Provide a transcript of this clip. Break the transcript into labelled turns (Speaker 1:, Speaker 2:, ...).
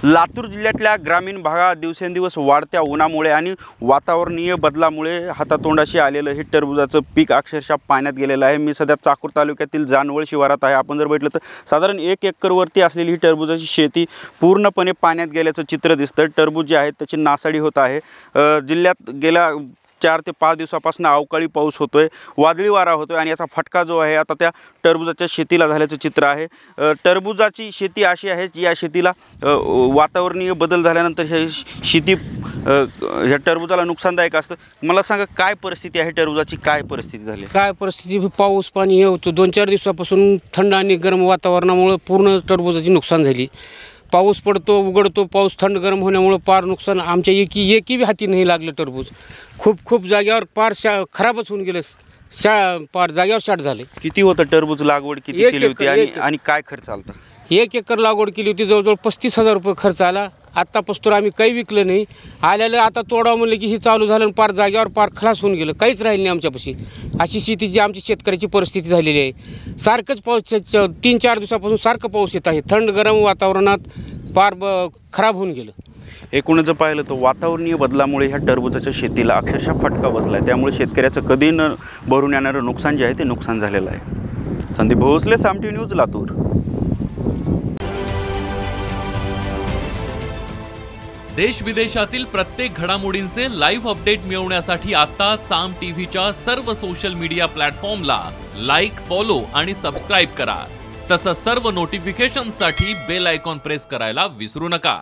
Speaker 1: लातूर जिल्ह्यातल्या ग्रामीण भागात दिवसेंदिवस वाढत्या उन्हामुळे आणि वातावरणीय बदलामुळे हातातोंडाशी आलेलं हे टरबूजाचं पीक अक्षरशः पाण्यात गेलेलं आहे। मी सध्या चाकूर तालुक्यातील जानवळ शिवारात आहे। आपण जर बघितलं तर साधारण 1 एकरवरती असलेली ही टरबूजाची शेती पूर्णपणे पाण्यात गेल्याचं चित्र दिसतं। टरबूज जे आहे त्याची नासाडी होत आहे। जिल्ह्यात गेल्या 4 ते 5 दिवसापासून अवकाळी पाऊस होतोय, वादळी वारा होतोय आणि याचा फटका जो आहे आता त्या टरबूजाच्या शेतीला झाल्याचं चित्र आहे। टरबूजाची शेती अशी आहे की या शेतीला वातावरणीय बदल झाल्यानंतर हे शेती ह्या टरबूजाला नुकसानदायक असतं। मला सांगा काय परिस्थिती आहे टरबूजाची, काय परिस्थिती झाली?
Speaker 2: काय परिस्थिती, पाऊस पाणी हे होतं 2-4 दिवसापासून थंड आणि गरम वातावरणामुळे पूर्ण टरबूजाची नुकसान झाली। पाऊस पडतो उघडतो, पाऊस थंड गरम होण्यामुळे पार नुकसान आमच्या एकी बी हाती नाही लागलं। टरबूज खूप जागेवर पार खराबच होऊन गेलं, पार जागेवर शाट झाले।
Speaker 1: किती होतं टरबूज लागवड किती केली होती आणि काय खर्च आला?
Speaker 2: 1 एकर लागवड केली होती, जवळजवळ 35,000 रुपये खर्च आला। आत्तापासून आम्ही काही विकलं नाही, आलेलं आता तोडावं म्हणलं की ही चालू झालं आणि पार जागेवर पार खलास होऊन गेलं, काहीच राहिलं नाही आमच्यापाशी। अशी शेतीची आमची शेतकऱ्याची परिस्थिती झालेली आहे। सारखंच पाऊस 3-4 दिवसापासून सारखं पाऊस येत आहे, थंड गरम वातावरणात पार खराब होऊन गेलं।
Speaker 1: एकूणच जर पाहिलं तर वातावरणीय बदलामुळे ह्या टरबूजाच्या शेतीला अक्षरशः फटका बसला आहे। त्यामुळे शेतकऱ्याचं कधी न भरून येणारं नुकसान जे आहे ते नुकसान झालेलं आहे। संदीप भोसले, साम टीव्ही न्यूज, लातूर।
Speaker 3: देश विदेशातील प्रत्येक घडामोडींचे लाईव्ह अपडेट मिळवण्यासाठी आता साम टीव्हीच्या सर्व सोशल मीडिया प्लॅटफॉर्मला लाईक, फॉलो आणि सबस्क्राईब करा। तसंच सर्व नोटिफिकेशनसाठी बेल आयकॉन प्रेस करायला विसरू नका।